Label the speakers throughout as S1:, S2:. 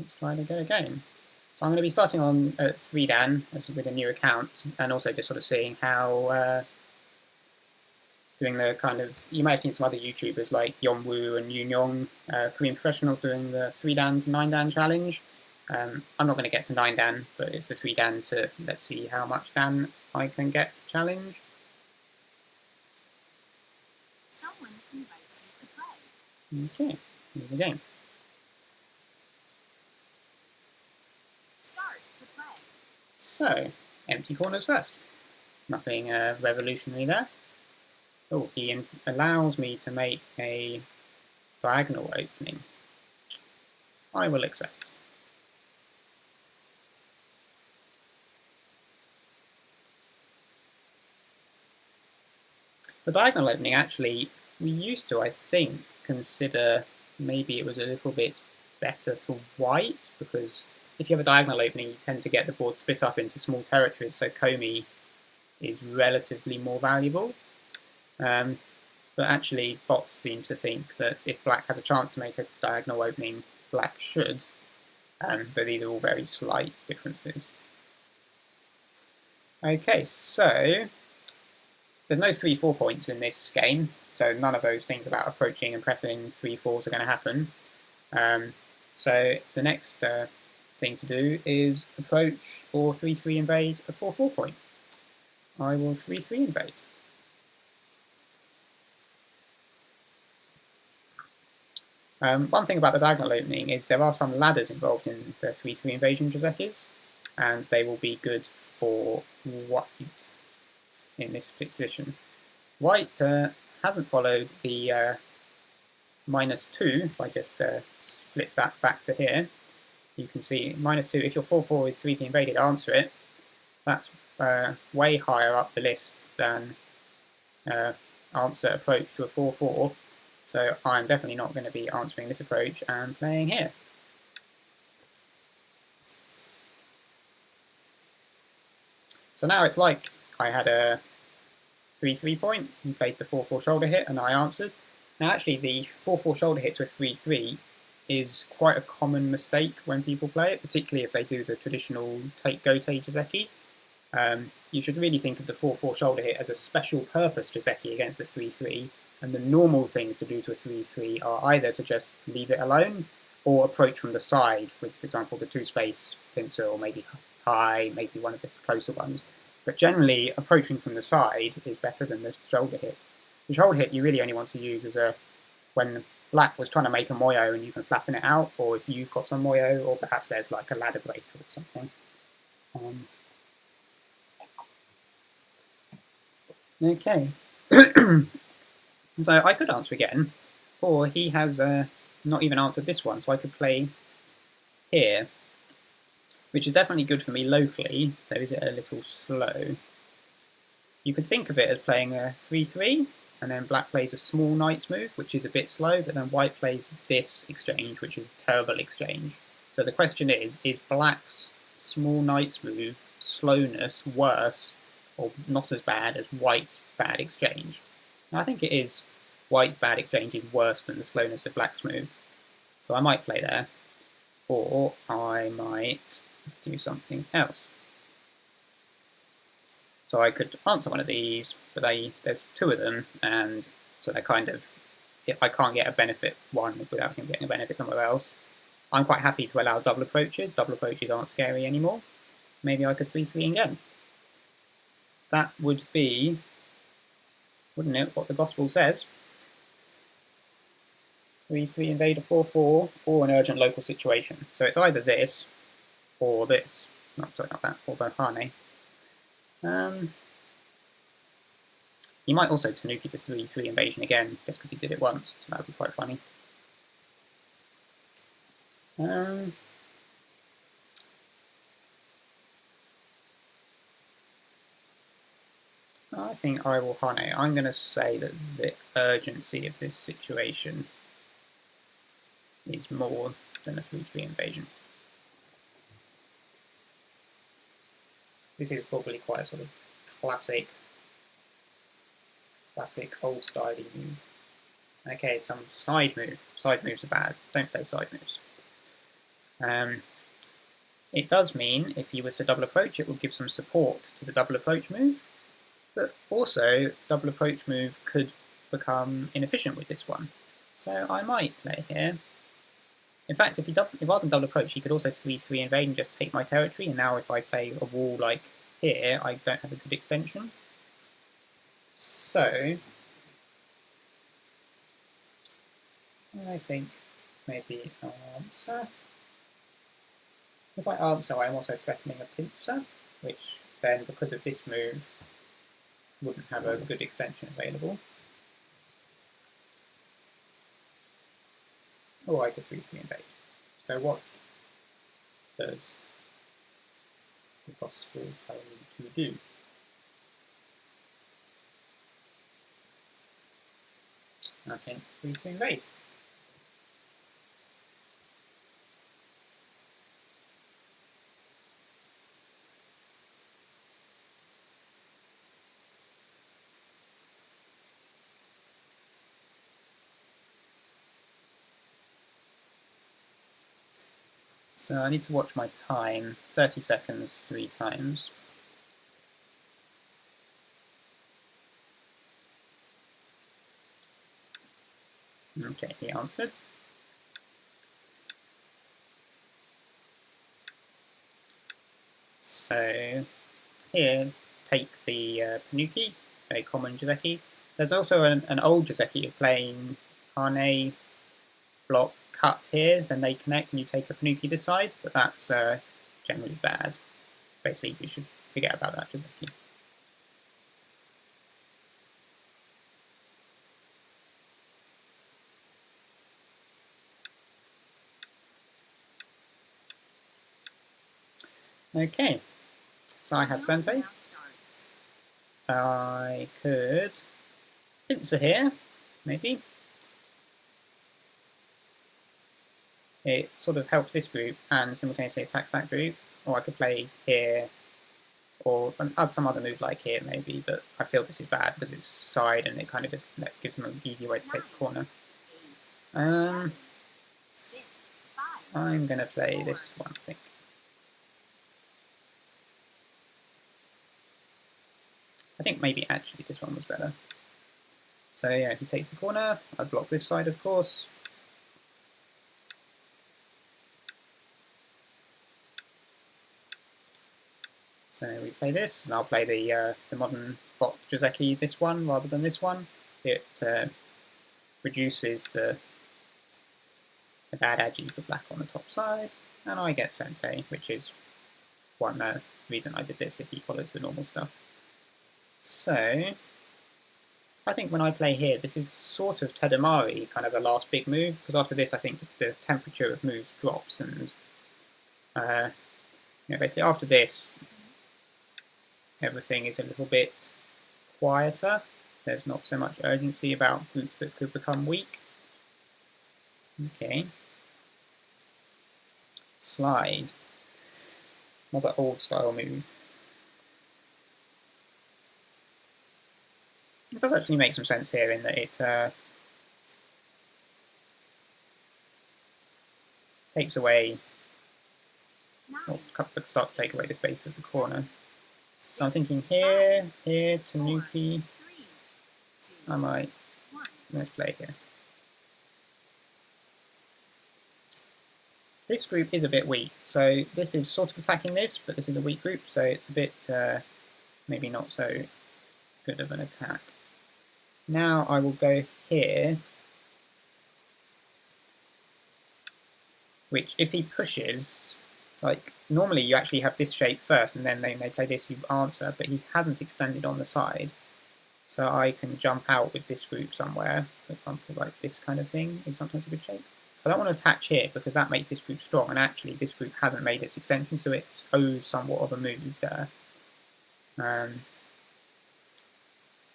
S1: let's try to get a game. So I'm going to be starting on 3 Dan with a new account, and also just sort of seeing how doing the kind of, you might have seen some other YouTubers like Yonwoo and Yoon Korean professionals doing the 3 Dan to 9 Dan challenge. I'm not going to get to 9 Dan, but it's the 3 Dan to, let's see how much Dan I can get to challenge.
S2: Someone invites you to play.
S1: Okay, here's the game.
S2: Start to play.
S1: So, empty corners first. Nothing revolutionary there. Oh, he allows me to make a diagonal opening. I will accept. The diagonal opening, actually, we used to, I think, consider maybe it was a little bit better for white, because if you have a diagonal opening, you tend to get the board split up into small territories, so Komi is relatively more valuable. But actually, bots seem to think that if black has a chance to make a diagonal opening, black should, but these are all very slight differences. Okay, so there's no 3-4 points in this game, so none of those things about approaching and pressing 3-4s are going to happen. So the next thing to do is approach or 3-3 invade a 4-4 point. I will 3-3 invade. One thing about the diagonal opening is there are some ladders involved in the 3-3 invasion Josekis, and they will be good for white in this position. White hasn't followed the -2. If I just flip that back to here, you can see -2. If your 4-4 is 3-3 invaded, answer it. That's way higher up the list than answer approach to a 4-4. So I'm definitely not going to be answering this approach and playing here. So now it's like I had a 3-3 point, he played the 4-4 shoulder hit and I answered. Now actually the 4-4 shoulder hit to a 3-3 is quite a common mistake when people play it, particularly if they do the traditional take-go-take Joseki. You should really think of the 4-4 shoulder hit as a special purpose Joseki against a 3-3, and the normal things to do to a 3-3 are either to just leave it alone or approach from the side with, for example, the 2-space pincer or maybe high, maybe one of the closer ones. But generally, approaching from the side is better than the shoulder hit. The shoulder hit you really only want to use as when black was trying to make a moyo and you can flatten it out, or if you've got some moyo, or perhaps there's like a ladder breaker or something. Okay. So I could answer again, or he has not even answered this one, so I could play here, which is definitely good for me locally, though is it a little slow. You could think of it as playing a 3-3, and then black plays a small knight's move, which is a bit slow, but then white plays this exchange, which is a terrible exchange. So the question is black's small knight's move slowness worse or not as bad as white's bad exchange? Now, I think it is. White's bad exchange is worse than the slowness of black's move. So I might play there, or I might do something else. So I could answer one of these, but there's 2 of them, and so they're kind of, I can't get a benefit one without him getting a benefit somewhere else. I'm quite happy to allow double approaches. Double approaches aren't scary anymore. Maybe I could 3-3 again. That would be, wouldn't it, what the gospel says? 3-3 invade a 4-4 or an urgent local situation. So it's either this or this. No, sorry, not that, or the Hane. He might also Tanuki the 3-3 invasion again, just because he did it once, so that would be quite funny. I think I will Hane. I'm going to say that the urgency of this situation is more than a 3-3 invasion. This is probably quite a sort of classic old style move. Okay, some side move. Side moves are bad. Don't play side moves. It does mean if he was to double approach, it will give some support to the double approach move, but also double approach move could become inefficient with this one. So I might play here. In fact, if rather than double approach, he could also 3-3 invade and just take my territory, and now if I play a wall like here, I don't have a good extension. So I think maybe answer. If I answer, I'm also threatening a pincer, which then, because of this move, wouldn't have a good extension available. Or I could 3-3 invade. So what does the gospel tell me to do? I think 3-3 invade. So I need to watch my time, 30 seconds 3 times. Okay, he answered. So here, take the Panuki, very common Joseki. There's also an old Joseki of playing Hane block cut here, then they connect and you take a Panuki this side, but that's generally bad. Basically, you should forget about that Joseki. Okay, so I have Sente. I could pincer here, maybe. It sort of helps this group and simultaneously attacks that group. Or I could play here, or some other move like here maybe, but I feel this is bad because it's side and it kind of just gives them an easy way to take the corner. I'm going to play this one, I think. I think maybe actually this one was better. So yeah, he takes the corner. I block this side, of course. So we play this, and I'll play the modern bot Joseki this one rather than this one. It reduces the bad agi for black on the top side, and I get Sente, which is one reason I did this if he follows the normal stuff. So I think when I play here, this is sort of Tadamari, kind of a last big move, because after this I think the temperature of moves drops, and basically after this everything is a little bit quieter. There's not so much urgency about groups that could become weak. Okay. Slide. Another old style move. It does actually make some sense here in that it takes away, or starts to take away the base of the corner. So I'm thinking here, Tanuki. I might, let's play here. This group is a bit weak, so this is sort of attacking this, but this is a weak group, so it's a bit maybe not so good of an attack. Now I will go here, which if he pushes, like normally you actually have this shape first and then they play this, you answer, but he hasn't extended on the side. So I can jump out with this group somewhere, for example, like this kind of thing is sometimes a good shape. I don't want to attach here because that makes this group strong, and actually this group hasn't made its extension, so it owes somewhat of a move there.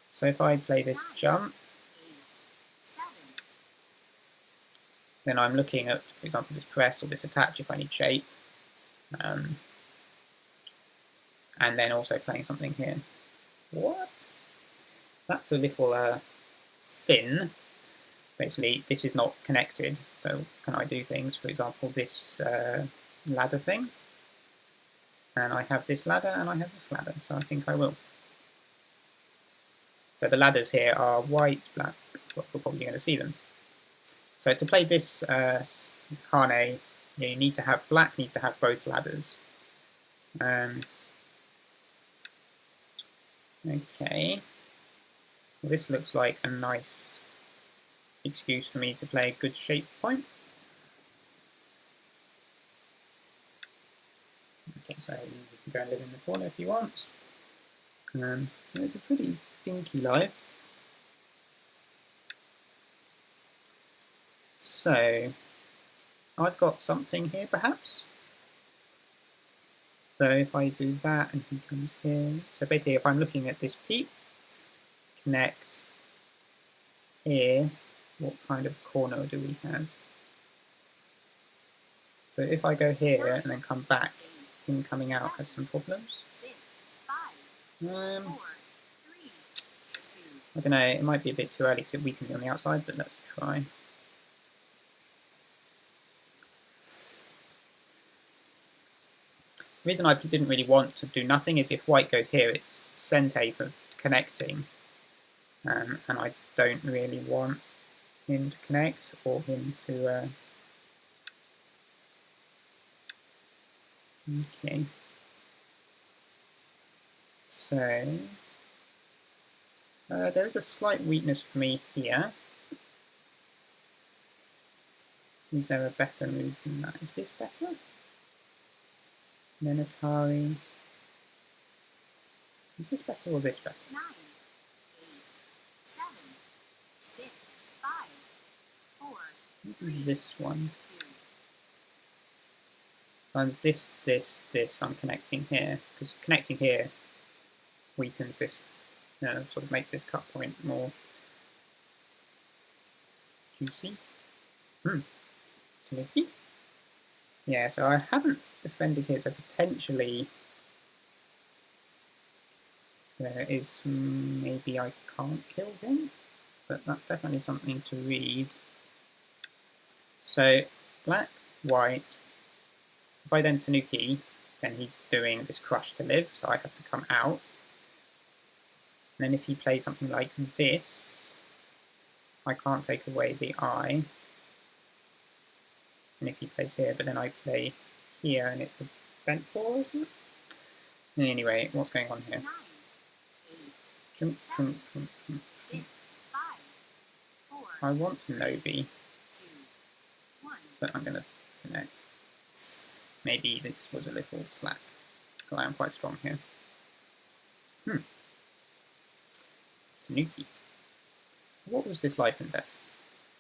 S1: So if I play this jump, then I'm looking at, for example, this press or this attach if I need shape. And then also playing something here. What? That's a little thin. basically this is not connected, so can I do things, for example, this ladder thing? And I have this ladder and I have this ladder, so I think I will. So the ladders here are white, black, well, we're probably going to see them. So to play this Hane, you need to have, black needs to have both ladders. Okay, well, this looks like a nice excuse for me to play a good shape point. Okay, so you can go and live in the corner if you want. It's a pretty dinky life. So, I've got something here perhaps. So if I do that and he comes here, so basically if I'm looking at this peak, connect here, what kind of corner do we have? So if I go here and then come back, him coming out has some problems. I don't know, it might be a bit too early because it weakened me on the outside, but let's try. The reason I didn't really want to do nothing is if white goes here, it's Sente for connecting. And I don't really want him to connect or him to... Okay. So... there is a slight weakness for me here. Is there a better move than that? Is this better? Atari. Is this better or this better?
S2: 9, 8, 7, 6, 5, 4,
S1: Maybe this one.
S2: 2.
S1: So I'm this, I'm connecting here. Because connecting here weakens this, sort of makes this cut point more juicy. Sneaky. Yeah, so I haven't defended here, so potentially there is maybe I can't kill him, but that's definitely something to read. So black, white. If I then Tanuki, then he's doing this crush to live, so I have to come out. And then if he plays something like this, I can't take away the eye. And if he plays here, but then I play here and it's a bent 4, isn't it? Anyway, what's going on here?
S2: 9, 8,
S1: Jump,
S2: 7,
S1: jump, jump, jump.
S2: 6, 5, 4,
S1: I want to Nobi,
S2: 2, 1.
S1: but I'm going to connect. Maybe this was a little slack, because I am quite strong here. Tanuki. What was this life and death?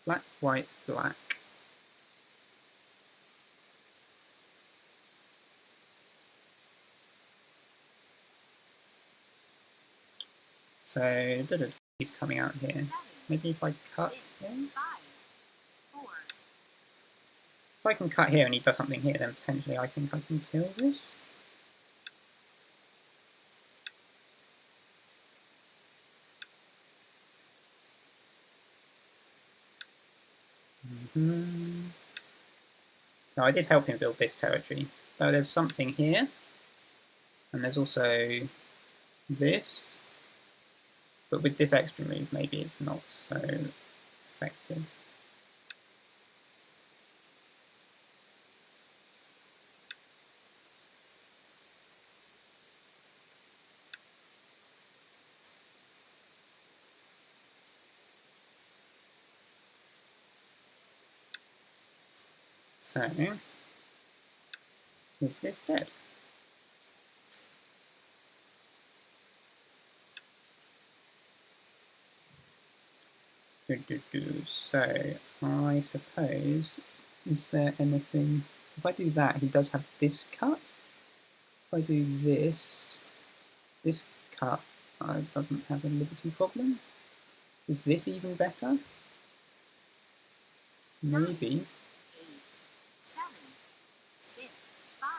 S1: Black, white, black. So, he's coming out here.
S2: 7,
S1: Maybe if I cut
S2: 6,
S1: here?
S2: 5, 4.
S1: If I can cut here and he does something here, then potentially I think I can kill this. No, I did help him build this territory. Though there's something here. And there's also this. But with this extra move, maybe it's not so effective. So, is this dead? So, I suppose, is there anything... If I do that, he does have this cut. If I do this cut doesn't have a liberty problem. Is this even better? Maybe.
S2: 8, 7, 6, 5.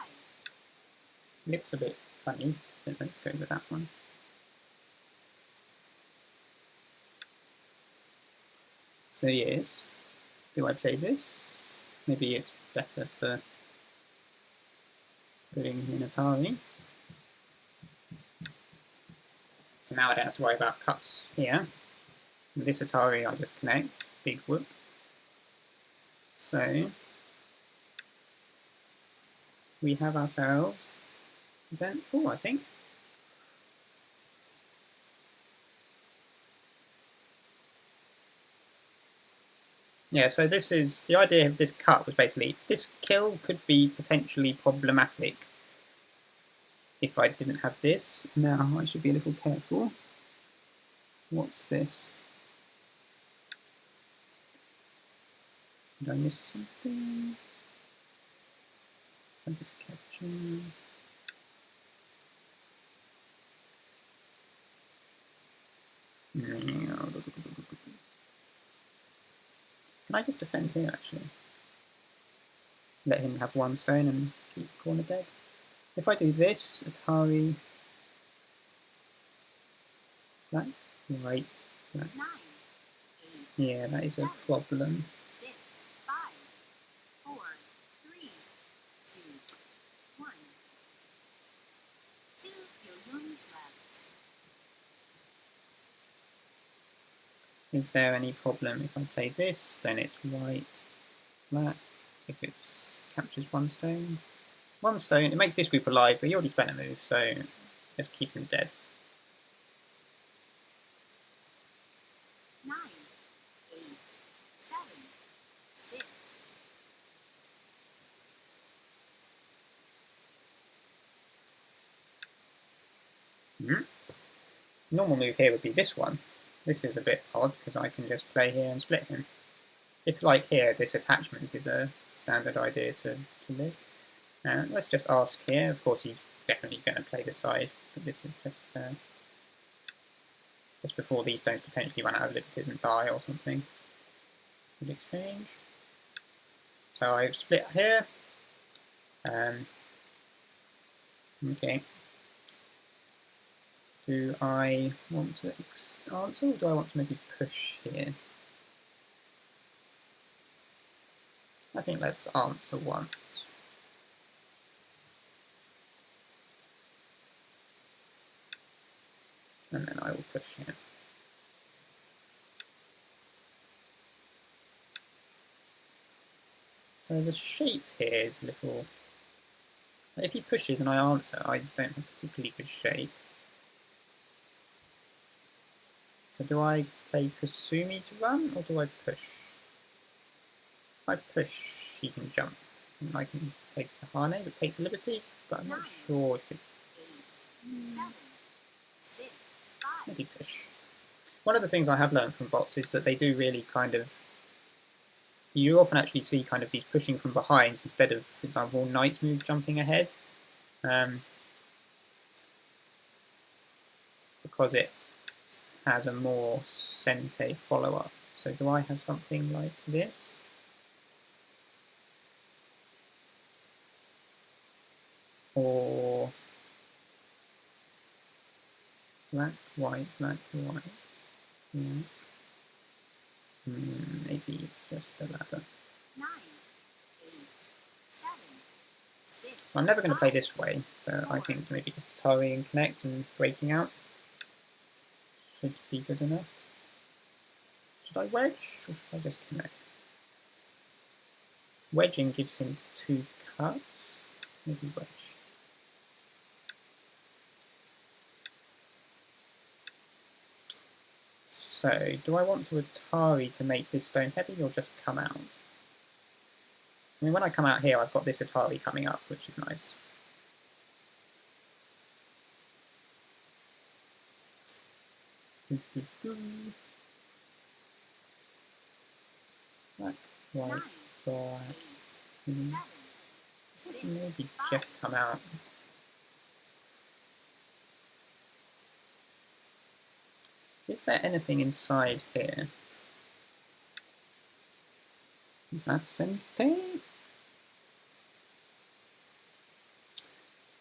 S1: Looks a bit funny, but let's go with that one. So yes, do I play this? Maybe it's better for putting him in Atari. So now I don't have to worry about cuts here. With this Atari I just connect, big whoop. So we have ourselves event 4, I think. Yeah, so this is, the idea of this cut was basically, this kill could be potentially problematic if I didn't have this. Now, I should be a little careful. What's this? Did I miss something? I just capture. Can I just defend here, actually? Let him have one stone and keep corner dead. If I do this, Atari, black, white, black.
S2: 9, 8,
S1: Yeah, that is a problem.
S2: 6, 5, 4, 3, 2, 1. 2 yo-yomis left.
S1: Is there any problem if I play this? Then it's white, black. If it captures one stone. One stone, it makes this group alive, but he already spent a move, so let's keep him dead.
S2: 9, 8, 7, 6.
S1: Normal move here would be this one. This is a bit odd, because I can just play here and split him. If, like here, this attachment is a standard idea to live. Let's just ask here. Of course, he's definitely going to play this side, but this is just before these stones potentially run out of liberties and die or something. Good exchange. So I've split here. Okay. Do I want to answer, or do I want to maybe push here? I think let's answer once. And then I will push here. So the shape here is a little... If he pushes and I answer, I don't have particularly good shape. So do I play Kasumi to run, or do I push? If I push, he can jump. And I can take the Hane, but takes a liberty, but I'm not sure if it...
S2: 8, 7, 6, 5.
S1: Maybe push. One of the things I have learned from bots is that they do really kind of... You often actually see kind of these pushing from behind instead of, for example, Knight's moves jumping ahead. Because it has a more Sente follow-up. So do I have something like this? Or black, white, black, white. Yeah. Maybe it's just the ladder.
S2: 9, 8, 7, 6.
S1: I'm never going to play this way, so I think maybe just Atari and connect and breaking out should be good enough. Should I wedge, or should I just connect? Wedging gives him 2 cuts. Maybe wedge. So, do I want to Atari to make this stone heavy, or just come out? So, I mean, when I come out here, I've got this Atari coming up, which is nice. Black, white,
S2: 9,
S1: black.
S2: 8, 7, 6.
S1: Maybe just come out. Is there anything inside here? Is that Sente?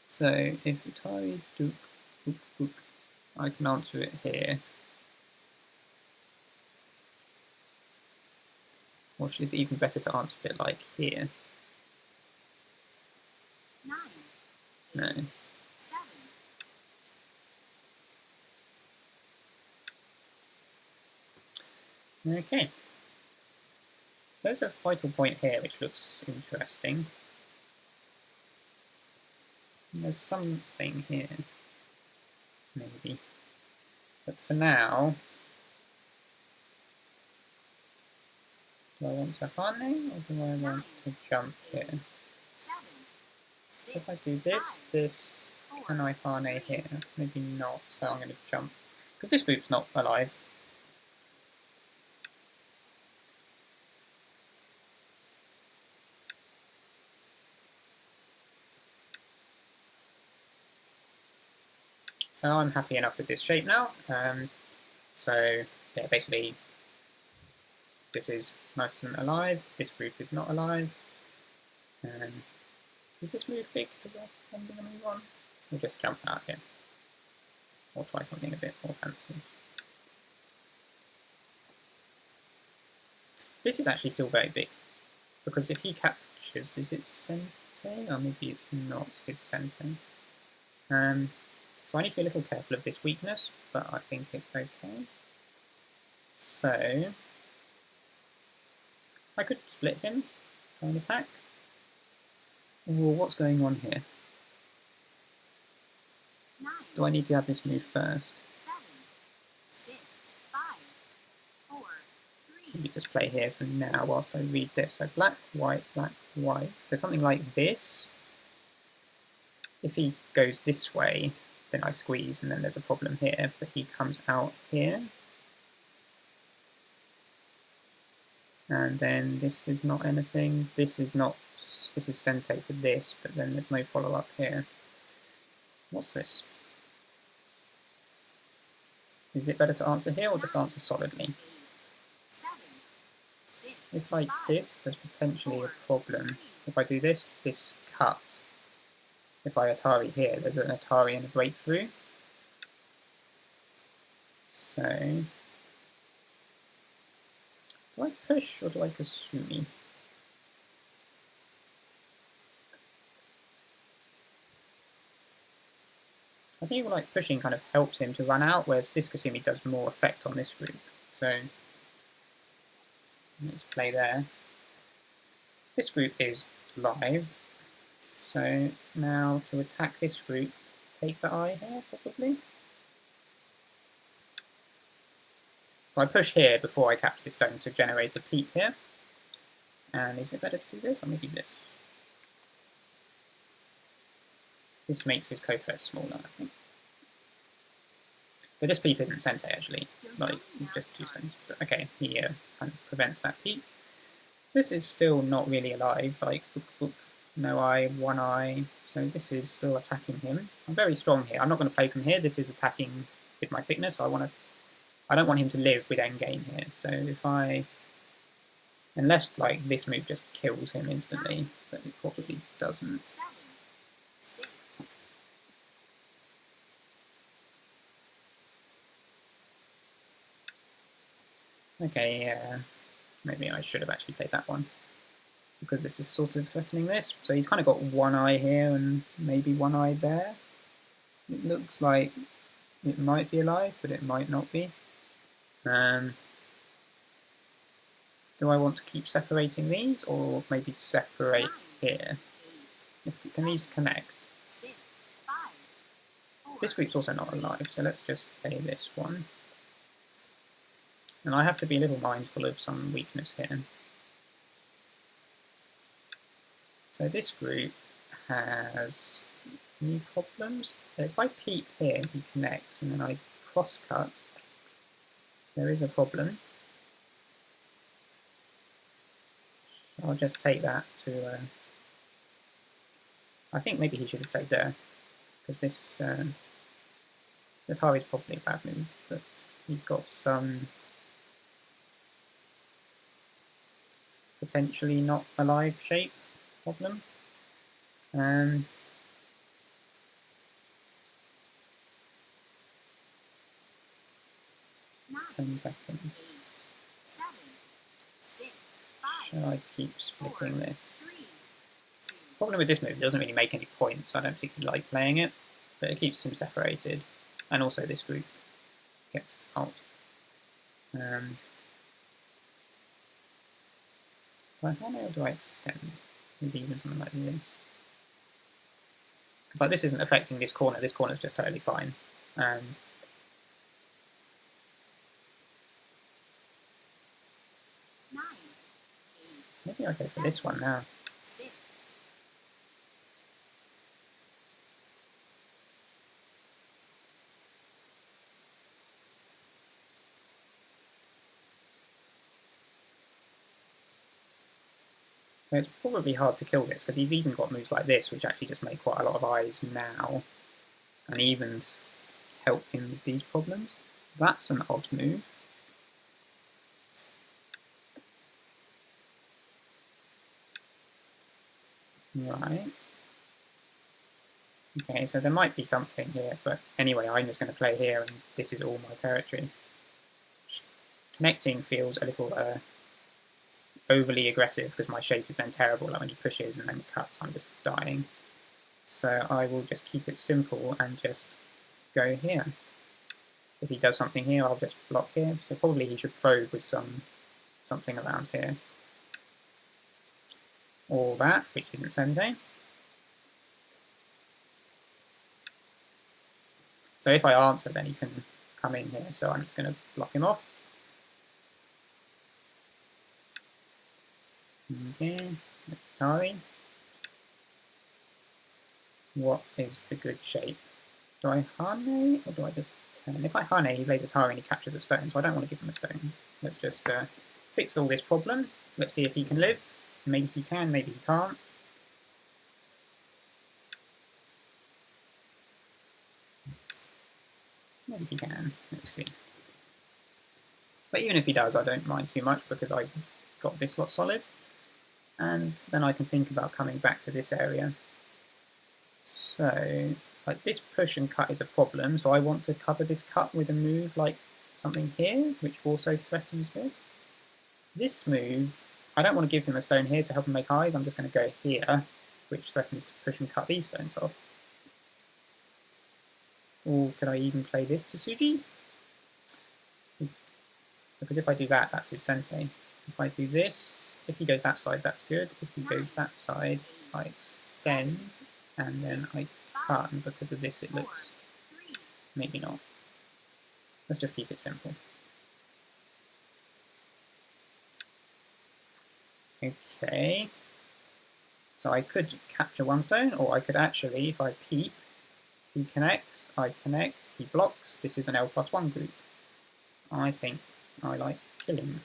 S1: So if Atari Duke, book, book, I can answer it here. Or is it even better to answer it like here?
S2: 9,
S1: No.
S2: 7,
S1: Okay. There's a vital point here which looks interesting. There's something here, maybe. But for now, do I want to harness or do I want to jump here?
S2: 7,
S1: So
S2: 6,
S1: if I do this, can I harness here? Maybe not, so I'm going to jump. Because this group's not alive. So I'm happy enough with this shape now. So yeah, basically this is nice and alive. This group is not alive. Is this move big to the ending a move on? We'll just jump out here. Or try something a bit more fancy. This is actually still very big. Because if he captures, is it Sente? Or maybe it's not, it's Sente. So I need to be a little careful of this weakness, but I think it's okay. So I could split him, try and attack. Well, what's going on here?
S2: 9,
S1: Do I need to have this move first?
S2: 7, 6, 5, 4, 3,
S1: Maybe just play here for now whilst I read this. So black, white, black, white. There's something like this. If he goes this way, then I squeeze and then there's a problem here, but he comes out here. And then this is not anything. This is not, this is Sente for this, but then there's no follow-up here. What's this? Is it better to answer here or just answer solidly?
S2: 8, 7, 6,
S1: If like this, there's potentially a problem. If I do this, this cut. If I Atari here, there's an Atari and a breakthrough. So, do I push or do I Kasumi? I think like pushing kind of helps him to run out, whereas this Kasumi does more effect on this group. So, let's play there. This group is live. So now to attack this group, take the eye here probably. So I push here before I capture the stone to generate a peep here. And is it better to do this or maybe this? This makes his co-threat smaller, I think. But this peep isn't Sente actually. Like, he's just 2 stones. But okay, he kind of prevents that peep. This is still not really alive, like book, no eye, 1 eye. So this is still attacking him. I'm very strong here. I'm not going to play from here. This is attacking with my thickness. I don't want him to live with endgame here. So if unless like this move just kills him instantly, but it probably doesn't.
S2: 7, 6,
S1: Okay, yeah. Maybe I should have actually played that one. Because this is sort of threatening this. So he's kind of got 1 eye here and maybe 1 eye there. It looks like it might be alive, but it might not be. Do I want to keep separating these or maybe separate
S2: 9,
S1: here?
S2: 8,
S1: Can these connect?
S2: 6, 5, 4,
S1: This group's also not alive, so let's just play this one. And I have to be a little mindful of some weakness here. So this group has any problems? If I peep here, he connects, and then I cross-cut, there is a problem. I'll just take that to... I think maybe he should have played there, because this... Atari's probably a bad move, but he's got some... potentially not alive shape problem. 10 seconds.
S2: 8, 7, 6, 5,
S1: So I keep splitting this.
S2: 3, 2,
S1: Problem with this move, it doesn't really make any points. I don't particularly like playing it, but it keeps him separated, and also this group gets out. Do I hane or do I extend? Maybe even something like this. Because like this isn't affecting this corner. This corner is just totally fine.
S2: 9, 8,
S1: Maybe I'll go for this one now.
S2: 6,
S1: So it's probably hard to kill this, because he's even got moves like this, which actually just make quite a lot of eyes now, and even help him with these problems. That's an odd move. Right. Okay, so there might be something here, but anyway, I'm just going to play here, and this is all my territory. Connecting feels a little overly aggressive, because my shape is then terrible, like when he pushes and then cuts, I'm just dying. So I will just keep it simple and just go here. If he does something here, I'll just block here. So probably he should probe with something around here. Or that, which isn't sensei. So if I answer, then he can come in here. So I'm just going to block him off. Okay, let's Atari. What is the good shape? Do I hane or do I just turn? If I hane, he plays Atari and he captures a stone, so I don't want to give him a stone. Let's just fix all this problem. Let's see if he can live. Maybe he can, maybe he can't. Maybe he can. Let's see. But even if he does, I don't mind too much because I got this lot solid. And then I can think about coming back to this area. So, like this push and cut is a problem, so I want to cover this cut with a move like something here, which also threatens this. This move, I don't want to give him a stone here to help him make eyes, I'm just going to go here, which threatens to push and cut these stones off. Or could I even play this to Suji? Because if I do that, that's his sensei. If I do this, if he goes that side, that's good. If he goes that side, I extend, and then I cut, and because of this it looks... maybe not. Let's just keep it simple. Okay. So I could capture one stone, or I could actually, if I peep, he connects, I connect, he blocks. This is an L+1 group. I think I like killing.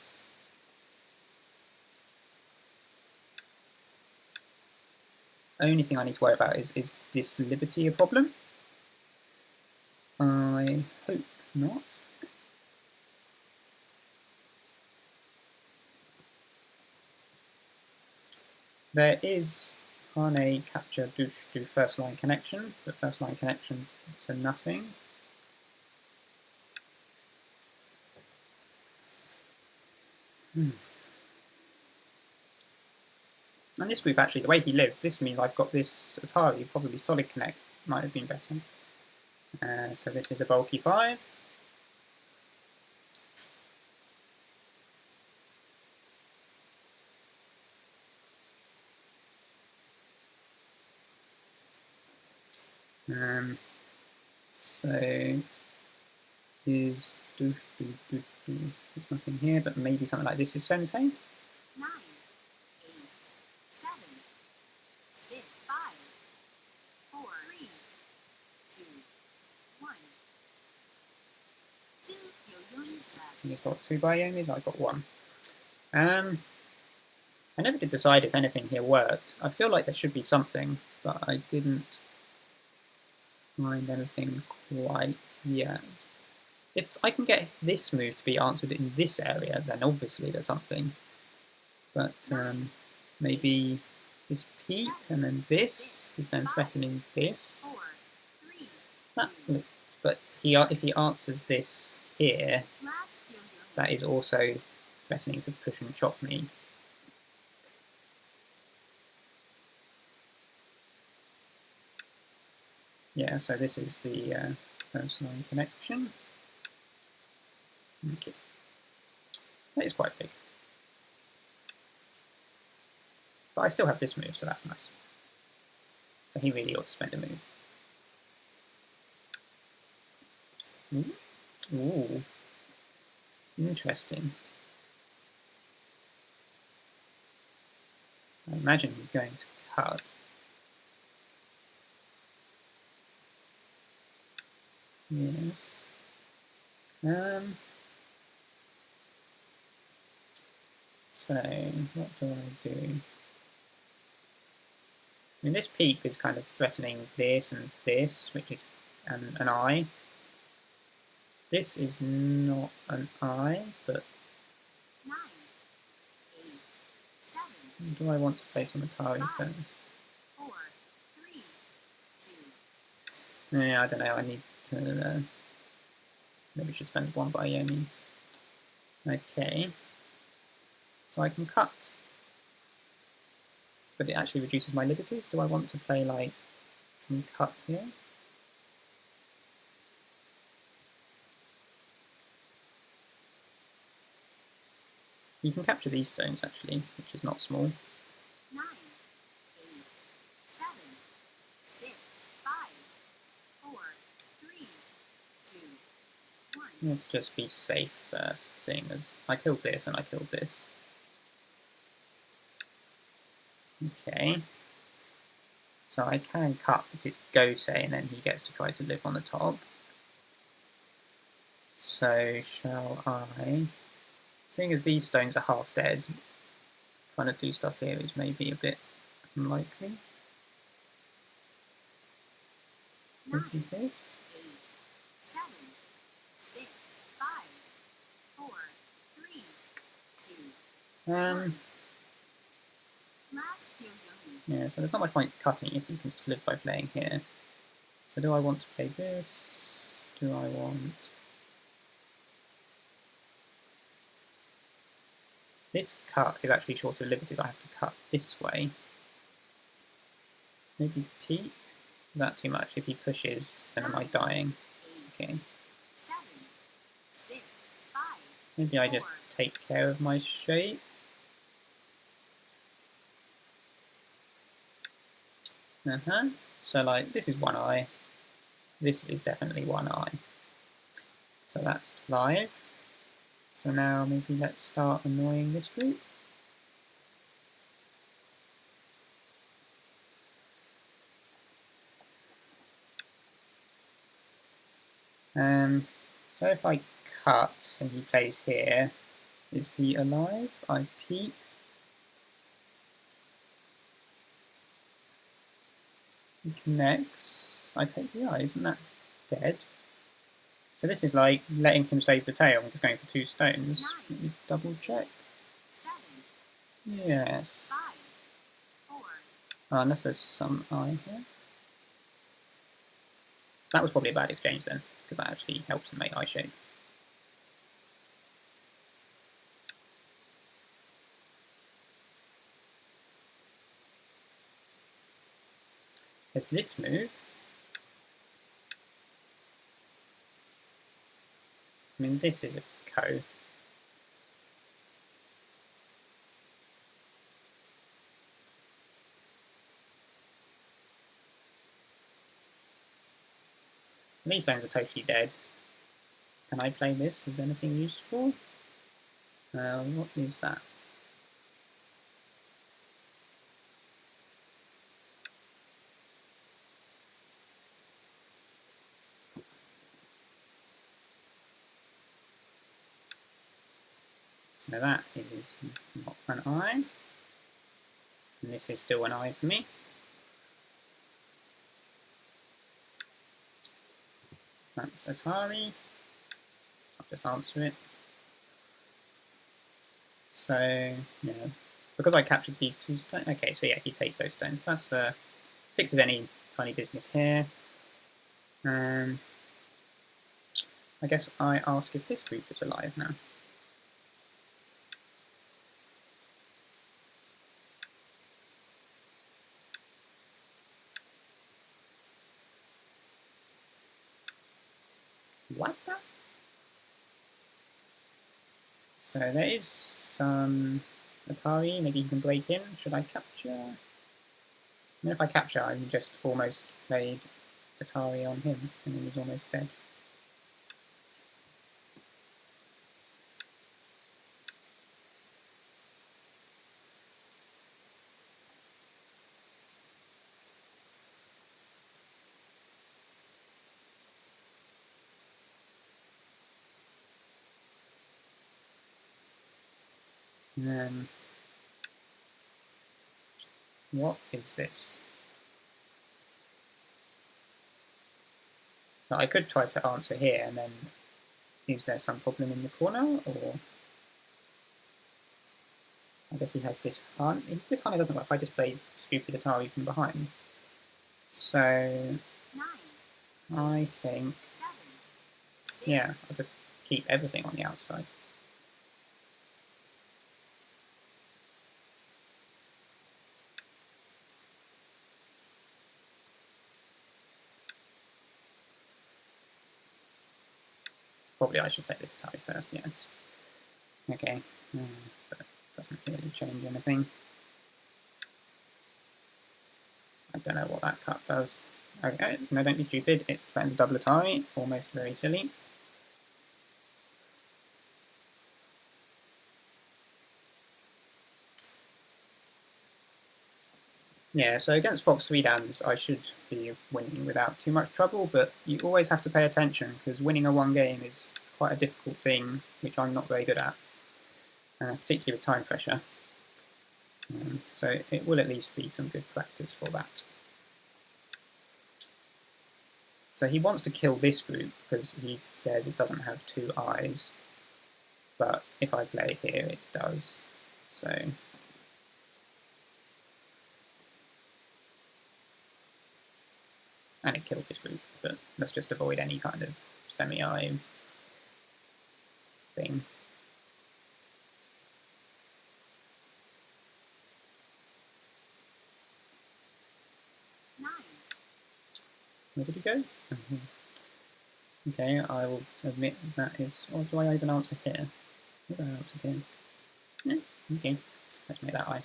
S1: Only thing I need to worry about is this liberty a problem? I hope not. There is hane capture do first line connection, but first line connection to nothing. And this group, actually, the way he lived, this means I've got this Atari, probably solid connect, might have been better. So this is a bulky 5. So is there's nothing here, but maybe something like this is sensei.
S2: 9, 8, 7, 6, 5, 4, 3, 2, 1. 2 yo-yo's left.
S1: So you've got 2 Biomes, I got 1. I never did decide if anything here worked. I feel like there should be something, but I didn't find anything quite yet. If I can get this move to be answered in this area, then obviously there's something. But maybe this peep and then this is then threatening this.
S2: 4, 3, 2.
S1: But if he answers this here,
S2: Last yo-yo.
S1: that is also threatening to push and chop me. Yeah, so this is the first line connection. Okay. That is quite big. But I still have this move, so that's nice. So he really ought to spend a move. Ooh. Interesting. I imagine he's going to cut. Yes. So, what do I do? I mean, this peep is kind of threatening this and this, which is an eye. This is not an eye, but
S2: 9, 8, 7,
S1: do I want to play some Atari first?
S2: 4, 3, 2.
S1: Yeah, I don't know. I need to. Maybe should spend one by Yomi. Okay. So I can cut. But it actually reduces my liberties. Do I want to play like some cut here? You can capture these stones actually, which is not small.
S2: 9, 8, 7, 6, 5, 4, 3, 2, 1.
S1: Let's just be safe first, seeing as I killed this and I killed this. Okay. So I can cut, but it's Gote, and then he gets to try to live on the top. So shall I... Seeing as these stones are half dead, trying to do stuff here is maybe a bit unlikely.
S2: 9,
S1: Maybe this?
S2: 8, 7, 6, 5, 4, 3, 2. Last few Yomi.
S1: Yeah, so there's not much point cutting if you can just live by playing here. So do I want to play this? Do I want... This cut is actually shorter liberties. I have to cut this way. Maybe peep? Is that too much? If he pushes, then am I dying?
S2: 8,
S1: Okay.
S2: 7, 6, 5,
S1: Maybe I just take care of my shape. So like, this is one eye. This is definitely one eye. So that's live. So now maybe let's start annoying this group. So if I cut and he plays here, is he alive? I peep. He connects. I take the eye, isn't that dead? So this is like letting him save the tail and just going for 2 stones. Let me double check.
S2: 7,
S1: Yes.
S2: 5, 4.
S1: Unless there's some eye here. That was probably a bad exchange then, because that actually helps him make eye shape. There's this move. I mean, this is a ko. So these stones are totally dead. Can I play this? Is anything useful? What is that? So that is not an eye. And this is still an eye for me. That's Atari. I'll just answer it. So, yeah. Because I captured these 2 stones. Okay, so yeah, he takes those stones. That's fixes any funny business here. I guess I ask if this group is alive now. What the? So there is some Atari, maybe you can break in. Should I capture? I mean, if I capture, I just almost played Atari on him, and then he's almost dead. What is this? So I could try to answer here, and then is there some problem in the corner, or I guess he has this hunt. This hunter doesn't work. I just played stupid Atari from behind. So
S2: 9,
S1: I think,
S2: 7, 6,
S1: yeah, I'll just keep everything on the outside. Probably I should play this Atari first, yes. Okay, but it doesn't really change anything. I don't know what that cut does. Okay, no, don't be stupid. It's threatened to double Atari, almost very silly. Yeah, so against Fox 3 Dans, I should be winning without too much trouble, but you always have to pay attention, because winning a one game is quite a difficult thing, which I'm not very good at, particularly with time pressure. So it will at least be some good practice for that. So he wants to kill this group, because he says it doesn't have two eyes, but if I play here, it does. So and it killed this group, but let's just avoid any kind of semi-eye thing. Where did he go? Okay, I will admit that is... Or do I even answer here? What do I answer here? Yeah, okay. Let's make that eye.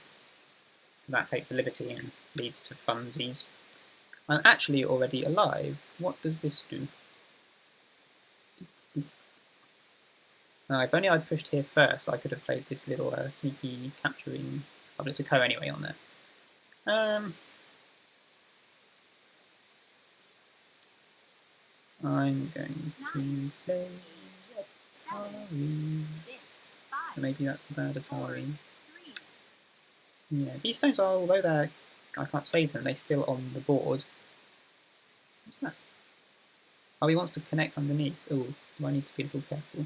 S1: That takes the liberty and leads to funsies. I'm actually already alive. What does this do? If only I'd pushed here first, I could have played this little sneaky capturing... Oh, but it's a co anyway on there. I'm going to play Atari. Maybe that's a bad Atari. Yeah, these stones are, although they're, I can't save them, they're still on the board. What's that? Oh, he wants to connect underneath. Oh, do I need to be a little careful?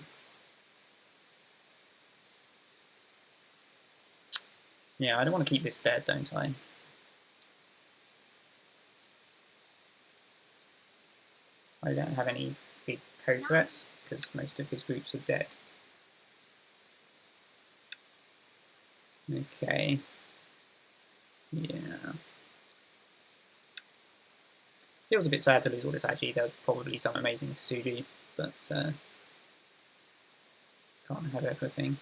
S1: Yeah, I don't want to keep this dead, don't I? I don't have any big co-threats, because most of his groups are dead. Okay. Yeah. Feels a bit sad to lose all this Agi. There was probably some amazing Tsuji, but can't have everything.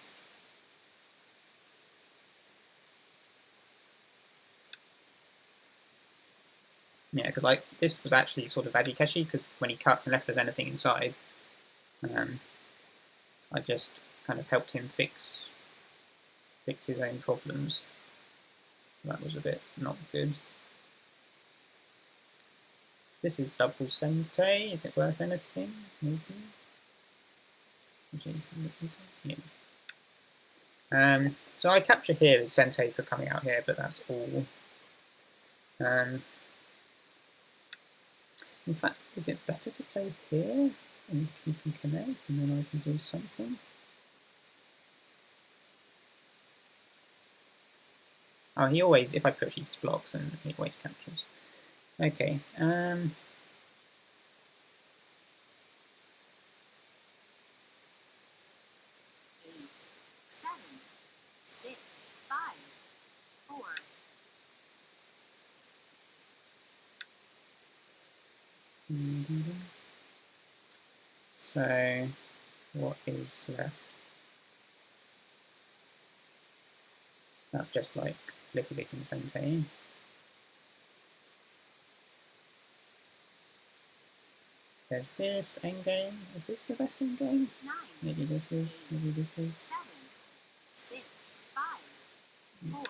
S1: Yeah, because like this was actually sort of Adikeshi, because when he cuts, unless there's anything inside, I just kind of helped him fix his own problems. So that was a bit not good. This is double Sente. Is it worth anything? Maybe. Yeah. So I capture here as Sente for coming out here, but that's all. In fact, is it better to play here and keep him connect, and then I can do something? Oh, he always, if I push, he just blocks, and he always captures. Okay.
S2: 7, 6, 5, 4.
S1: So what is left? That's just like a little bit in Sente. There's this endgame. Is this the best endgame?
S2: 9,
S1: Maybe this is. Maybe this is.
S2: 7, 6, 5, 4,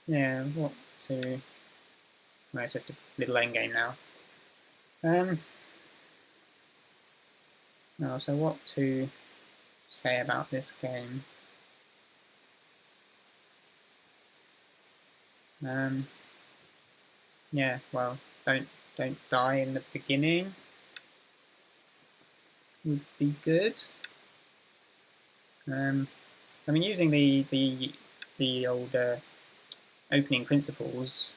S1: Yeah, what to... No, it's just a little endgame now. No, so what to say about this game? Yeah, well, don't die in the beginning would be good. I mean, using the old opening principles,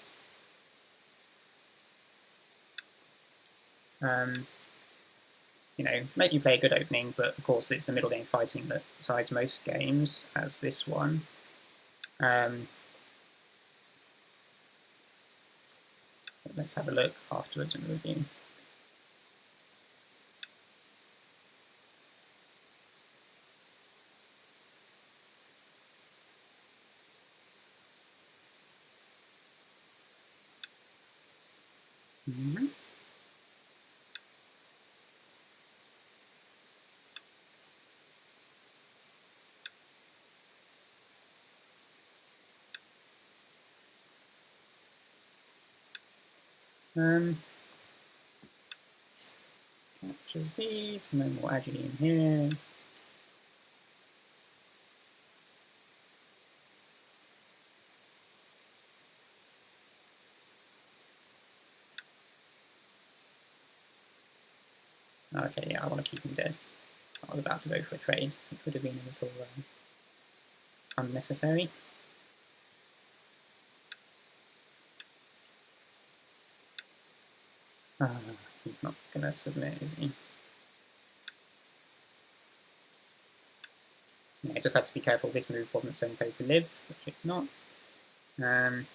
S1: you know, make you play a good opening, but of course it's the middle game fighting that decides most games, as this one. Let's have a look afterwards and review. Mm-hmm. Captures these, and then we'll add you in here. Okay, yeah, I want to keep him dead. I was about to go for a trade. It could have been a little unnecessary. He's not going to submit, is he? Yeah, just had to be careful this move wasn't Sento to live, which it's not. If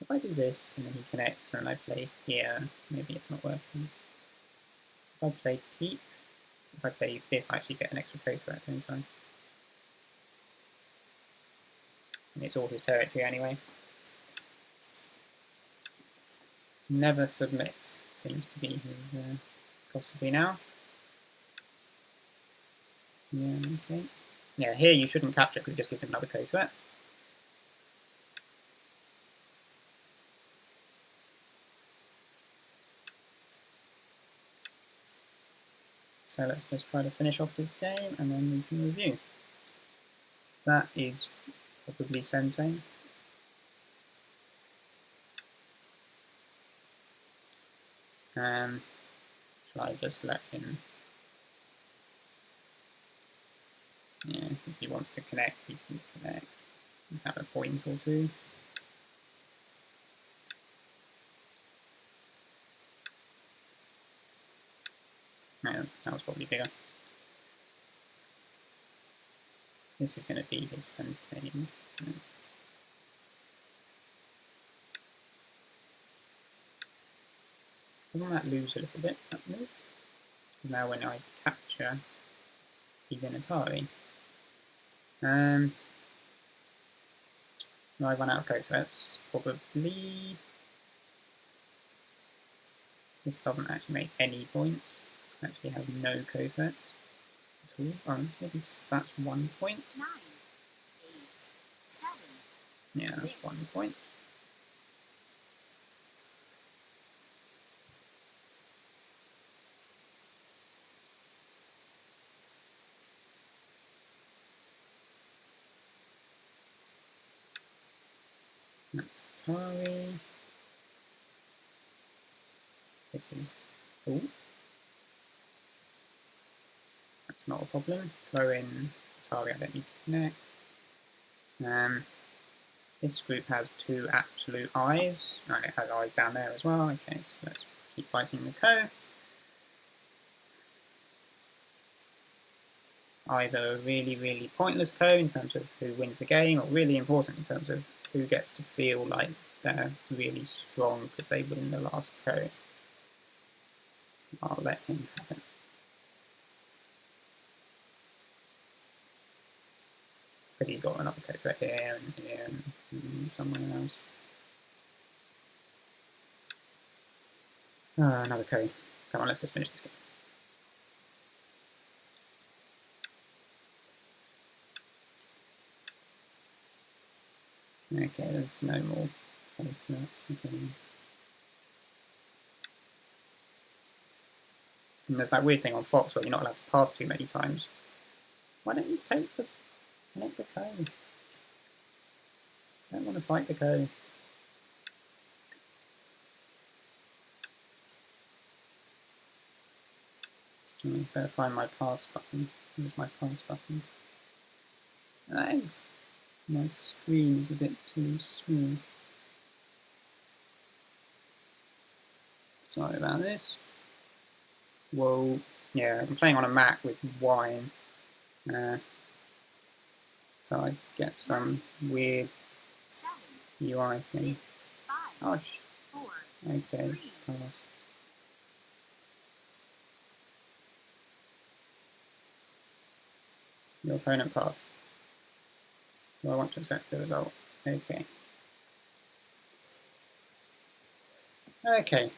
S1: I do this and then he connects and I play here, maybe it's not working. If I play keep, if I play this, I actually get an extra play threat any time. And it's all his territory anyway. Never submit seems to be his philosophy now. Yeah, okay. Yeah, here you shouldn't capture because it just gives him another code threat. So let's just try to finish off this game and then we can review. That is probably Sente. Shall I just let him... Yeah, if he wants to connect, he can connect. Have a point or two. Yeah, that was probably bigger. This is going to be his Sente. Yeah. Doesn't that lose a little bit, that move? Because now when I capture, he's in Atari. Will I run out of code threats? Probably. This doesn't actually make any points. I actually have no code threats at all. Oh, maybe that's 1 point.
S2: 9, 8, 7.
S1: Yeah, that's 1 point. That's Atari. This is... Oh. That's not a problem. Throw in Atari, I don't need to connect. This group has 2 absolute eyes, and it has eyes down there as well. Okay, so let's keep fighting the Co. Either a really, really pointless Co in terms of who wins the game, or really important in terms of who gets to feel like they're really strong because they win the last co. I'll let him have it. Because he's got another coach right here and somewhere else. Another co. Come on, let's just finish this game. Okay, there's no more placements. Okay. And there's that weird thing on Fox where you're not allowed to pass too many times. Why don't you take the co? I don't want to fight the co. I better find my pass button. Where's my pass button? Oh, my screen is a bit too small. Sorry about this. Whoa. Yeah, I'm playing on a Mac with wine. So I get some weird UI thing. Oh, okay, pass. Your opponent passed. Do I want to accept the result? Okay. Okay,